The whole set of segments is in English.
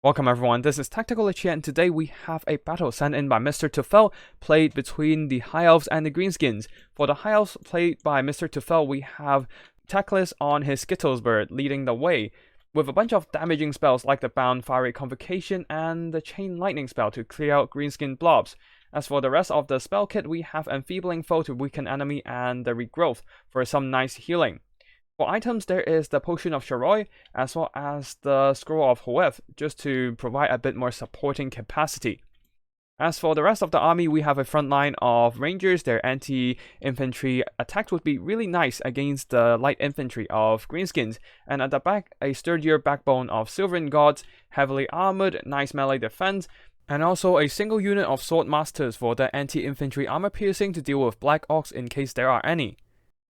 Welcome everyone, this is Tactical here, and today we have a battle sent in by Mr. Tufel, played between the High Elves and the Greenskins. For the High Elves played by Mr. Tufel, we have Teclis on his Skittles bird leading the way, with a bunch of damaging spells like the Bound Fiery Convocation and the Chain Lightning spell to clear out Greenskin blobs. As for the rest of the spell kit, we have Enfeebling Foe to weaken enemy and the Regrowth for some nice healing. For items, there is the Potion of Sharoi, as well as the Scroll of Hoeth, just to provide a bit more supporting capacity. As for the rest of the army, we have a front line of Rangers. Their anti-infantry attacks would be really nice against the light infantry of Greenskins. And at the back, a sturdier backbone of Silverin Gods, heavily armored, nice melee defense, and also a single unit of Sword Masters for the anti-infantry armor piercing to deal with Black Orcs in case there are any.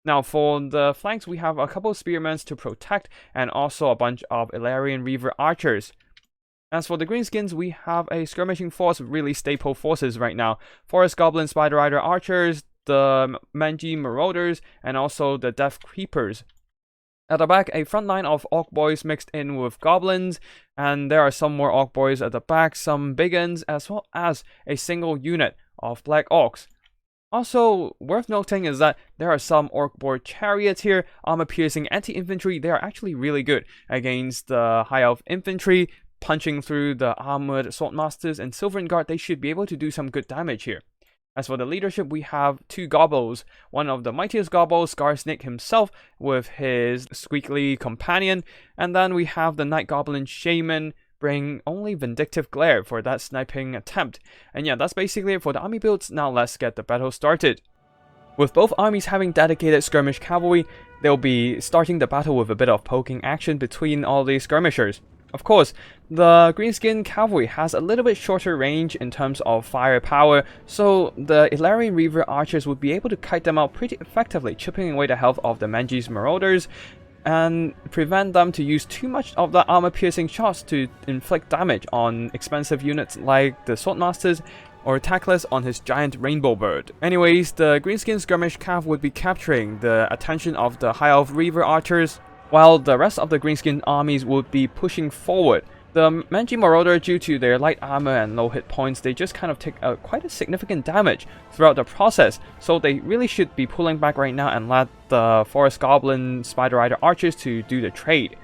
Now for the flanks, we have a couple of spearmen to protect and also a bunch of Illyrian Reaver archers. As for the Greenskins, we have a skirmishing force, really staple forces right now. Forest Goblin Spider Rider archers, the Manji Marauders, and also the Death Creepers. At the back, a front line of Orc Boys mixed in with Goblins, and there are some more Orc Boys at the back, some big uns, as well as a single unit of Black Orcs. Also, worth noting is that there are some Orc-board chariots here, armor-piercing anti-infantry. They are actually really good against the High Elf infantry, punching through the armored Swordmasters and Silverin Guard. They should be able to do some good damage here. As for the leadership, we have two Gobbles. One of the mightiest Gobbles, Scar Snake himself, with his squeaky companion. And then we have the Night Goblin Shaman, bring only Vindictive Glare for that sniping attempt. And yeah, that's basically it for the army builds. Now let's get the battle started. With both armies having dedicated skirmish cavalry, they'll be starting the battle with a bit of poking action between all these skirmishers. Of course, the Greenskin cavalry has a little bit shorter range in terms of firepower, so the Illyrian Reaver archers would be able to kite them out pretty effectively, chipping away the health of the Manji's Marauders, and prevent them to use too much of the armor-piercing shots to inflict damage on expensive units like the Swordmasters or Teclis on his giant Rainbow Bird. Anyways, the Greenskin skirmish cav would be capturing the attention of the High Elf Reaver archers, while the rest of the Greenskin armies would be pushing forward. The Manji Marauder, due to their light armor and low hit points, they just kind of take quite a significant damage throughout the process, so they really should be pulling back right now and let the Forest Goblin Spider Rider archers to do the trade.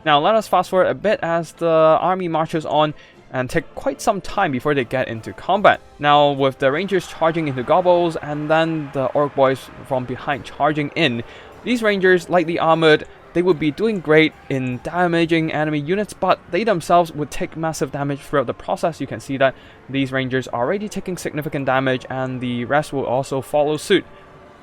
Now let us fast forward a bit as the army marches on and take quite some time before they get into combat. Now with the Rangers charging into Gobbles and then the Orc Boys from behind charging in, these Rangers, lightly armored, they would be doing great in damaging enemy units, but they themselves would take massive damage throughout the process. You can see that these Rangers are already taking significant damage, and the rest will also follow suit.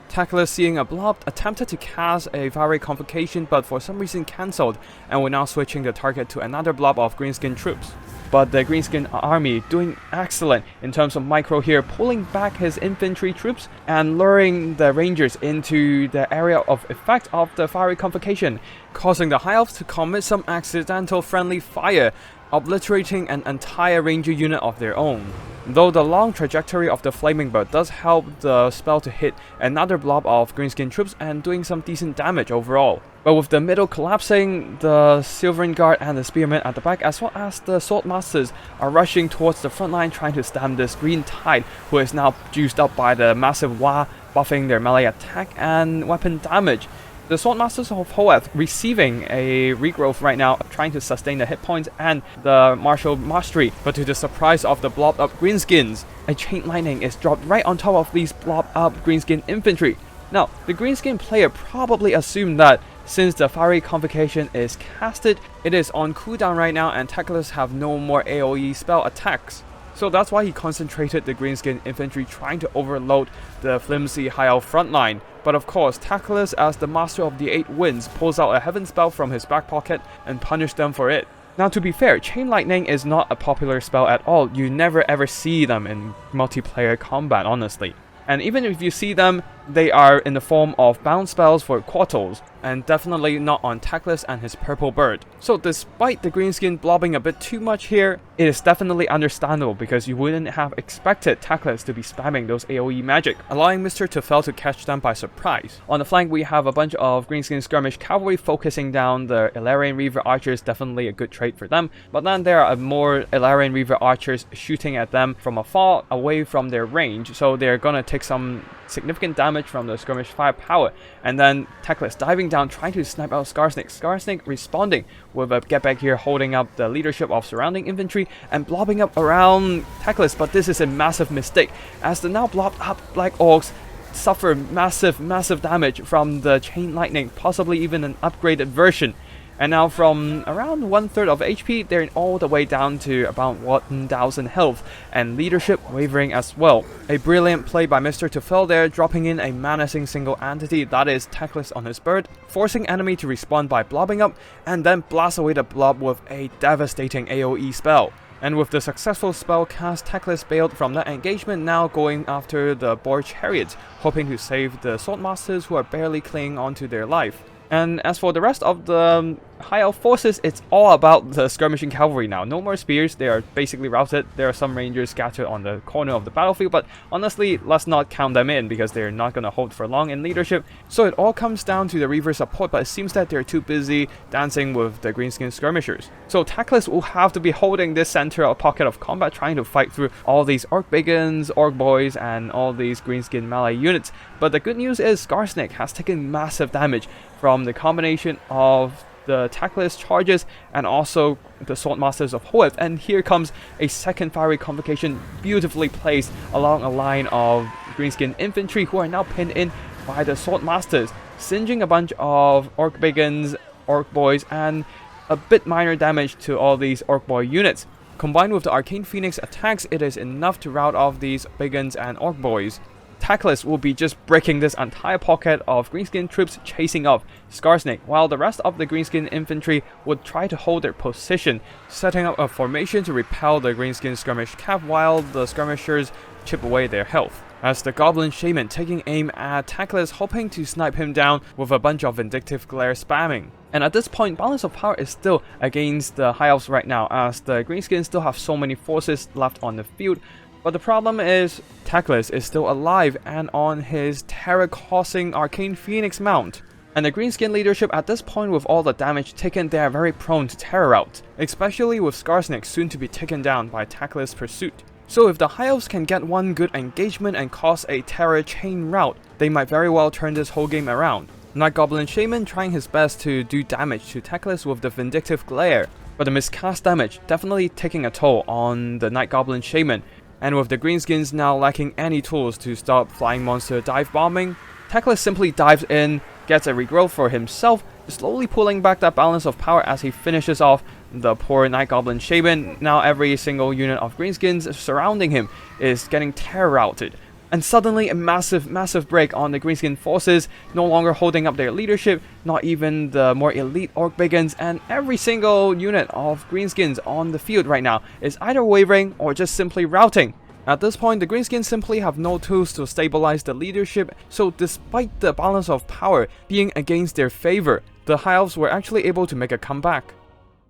Teclis, seeing a blob, attempted to cast a Fiery Convocation, but for some reason cancelled, and we're now switching the target to another blob of Greenskin troops. But the Greenskin army doing excellent in terms of micro here, pulling back his infantry troops and luring the Rangers into the area of effect of the Fiery Convocation, causing the High Elves to commit some accidental friendly fire, obliterating an entire Ranger unit of their own. Though the long trajectory of the Flaming Bird does help the spell to hit another blob of Greenskin troops and doing some decent damage overall. But with the middle collapsing, the Silverin Guard and the Spearmen at the back, as well as the Swordmasters, are rushing towards the front line trying to stem this Green Tide, who is now juiced up by the massive Wa, buffing their melee attack and weapon damage. The Swordmasters of Hoeth receiving a regrowth right now, trying to sustain the hit points and the martial mastery, but to the surprise of the blobbed up Greenskins, a Chain Lightning is dropped right on top of these blobbed up Greenskin infantry. Now, the Greenskin player probably assumed that since the Fiery Convocation is casted, it is on cooldown right now and Teclis have no more AOE spell attacks. So that's why he concentrated the Greenskin infantry trying to overload the flimsy High Elf front line. But of course, Teclis, as the master of the 8 winds, pulls out a heaven spell from his back pocket and punishes them for it. Now to be fair, Chain Lightning is not a popular spell at all. You never ever see them in multiplayer combat, honestly. And even if you see them, they are in the form of bound spells for Quartals, and definitely not on Teclis and his purple bird. So despite the greenskin blobbing a bit too much here, it is definitely understandable because you wouldn't have expected Teclis to be spamming those AOE magic, allowing Mr. Tefel to catch them by surprise. On the flank we have a bunch of greenskin skirmish cavalry focusing down the Illyrian Reaver archers, definitely a good trade for them, but then there are more Illyrian Reaver archers shooting at them from afar, away from their range, so they're gonna take some significant damage from the skirmish firepower. And then Teclis diving down, trying to snipe out Skarsnik. Skarsnik responding with a get back here, holding up the leadership of surrounding infantry and blobbing up around Teclis, but this is a massive mistake, as the now blobbed up Black Orcs suffer massive damage from the chain lightning, possibly even an upgraded version. And now from around 1/3 of HP, they're all the way down to about 1000 health, and leadership wavering as well. A brilliant play by Mr. Tefel there, dropping in a menacing single entity, that is Teclis on his bird, forcing enemy to respond by blobbing up, and then blast away the blob with a devastating AOE spell. And with the successful spell cast, Teclis bailed from that engagement, now going after the Boar Chariots, hoping to save the Swordmasters who are barely clinging onto their life. And as for the rest of the High Elf forces, it's all about the skirmishing cavalry now. No more spears, they are basically routed. There are some rangers scattered on the corner of the battlefield, but honestly, let's not count them in because they're not going to hold for long in leadership. So it all comes down to the Reaver support, but it seems that they're too busy dancing with the greenskin skirmishers. So Teclis will have to be holding this center of pocket of combat, trying to fight through all these Orc Biggins, Orc Boys, and all these greenskin melee units. But the good news is Skarsnik has taken massive damage from the combination of the Teclis charges and also the Swordmasters of Hoeth, and here comes a second fiery convocation beautifully placed along a line of greenskin infantry who are now pinned in by the Swordmasters, singeing a bunch of Orc Biggins, Orc Boys, and a bit minor damage to all these Orc Boy units. Combined with the Arcane Phoenix attacks, it is enough to rout off these Biggins and Orc Boys. Teclis will be just breaking this entire pocket of greenskin troops chasing off Skarsnik, while the rest of the greenskin infantry would try to hold their position, setting up a formation to repel the greenskin skirmish cav while the skirmishers chip away their health. As the Goblin Shaman taking aim at Teclis, hoping to snipe him down with a bunch of Vindictive Glare spamming. And at this point, balance of power is still against the High Elves right now, as the greenskins still have so many forces left on the field. But the problem is, Teclis is still alive and on his terror-causing Arcane Phoenix mount. And the greenskin leadership at this point, with all the damage taken, they are very prone to terror out, especially with Skarsnik soon to be taken down by Teclis' pursuit. So if the High Elves can get one good engagement and cause a terror chain rout, they might very well turn this whole game around. Night Goblin Shaman trying his best to do damage to Teclis with the Vindictive Glare, but the miscast damage definitely taking a toll on the Night Goblin Shaman. And with the greenskins now lacking any tools to stop flying monster dive bombing, Teclis simply dives in, gets a regrowth for himself, slowly pulling back that balance of power as he finishes off the poor Night Goblin Shaman. Now every single unit of greenskins surrounding him is getting terror routed. And suddenly a massive break on the greenskin forces, no longer holding up their leadership, not even the more elite Orc Biggins, and every single unit of greenskins on the field right now is either wavering or just simply routing. At this point, the greenskins simply have no tools to stabilize the leadership, so despite the balance of power being against their favor, the High Elves were actually able to make a comeback.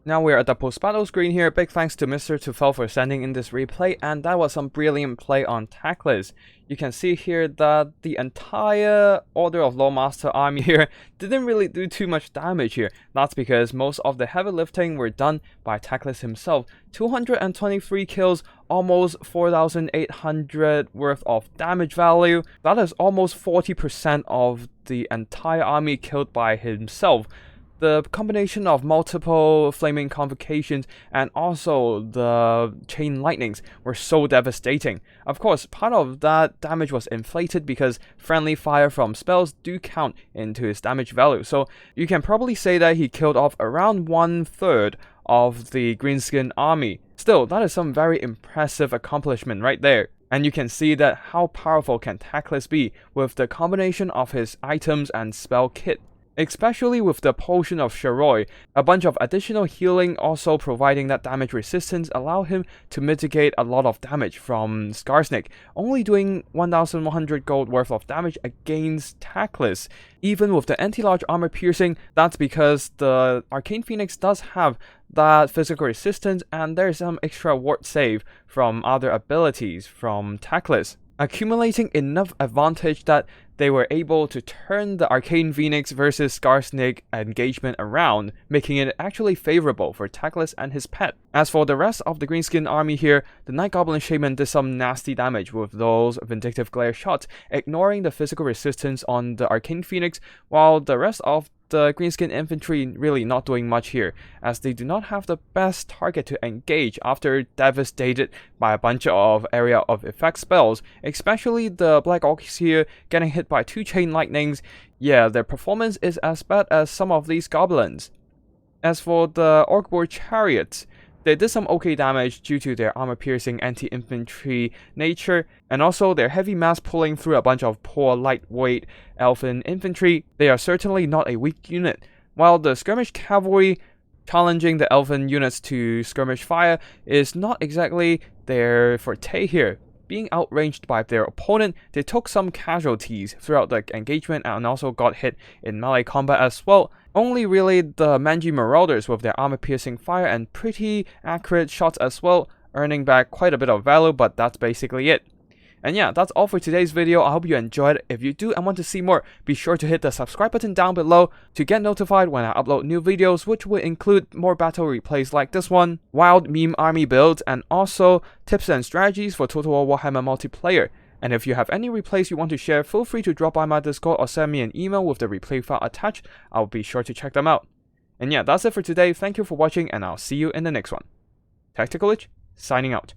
Now we're at the post-battle screen here. Big thanks to Mr. Tefel for sending in this replay, and that was some brilliant play on Teclis. You can see here that the entire Order of Lawmaster army here didn't really do too much damage here. That's because most of the heavy lifting were done by Teclis himself. 223 kills, almost 4,800 worth of damage value. That is almost 40% of the entire army killed by himself. The combination of multiple flaming convocations and also the chain lightnings were so devastating. Of course, part of that damage was inflated because friendly fire from spells do count into his damage value. So you can probably say that he killed off around 1/3 of the greenskin army. Still, that is some very impressive accomplishment right there. And you can see that how powerful can Teclis be with the combination of his items and spell kit. especially with the Potion of Sharoi. A bunch of additional healing also providing that damage resistance allow him to mitigate a lot of damage from Skarsnik, only doing 1100 gold worth of damage against Teclis. Even with the anti-large armor piercing, that's because the Arcane Phoenix does have that physical resistance and there's some extra ward save from other abilities from Teclis, accumulating enough advantage that they were able to turn the Arcane Phoenix versus Skarsnik engagement around, making it actually favorable for Teclis and his pet. As for the rest of the Greenskin army here, the Night Goblin Shaman did some nasty damage with those Vindictive Glare shots, ignoring the physical resistance on the Arcane Phoenix, while the rest of the Greenskin infantry really not doing much here, as they do not have the best target to engage after devastated by a bunch of area of effect spells, especially the Black Orcs here getting hit by 2 chain lightnings. Yeah, their performance is as bad as some of these goblins. As for the Orc-Boar Chariots, they did some okay damage due to their armor-piercing anti-infantry nature, and also their heavy mass pulling through a bunch of poor lightweight elfin infantry. They are certainly not a weak unit, while the skirmish cavalry challenging the elfin units to skirmish fire is not exactly their forte here. Being outranged by their opponent, they took some casualties throughout the engagement and also got hit in melee combat as well. Only really the Manji Marauders with their armor-piercing fire and pretty accurate shots as well, earning back quite a bit of value, but that's basically it. And yeah, that's all for today's video. I hope you enjoyed it. If you do and want to see more, be sure to hit the subscribe button down below to get notified when I upload new videos, which will include more battle replays like this one, wild meme army builds, and also tips and strategies for Total War Warhammer multiplayer. And if you have any replays you want to share, feel free to drop by my Discord or send me an email with the replay file attached. I'll be sure to check them out. And yeah, that's it for today. Thank you for watching, and I'll see you in the next one. Tactical Lich, signing out.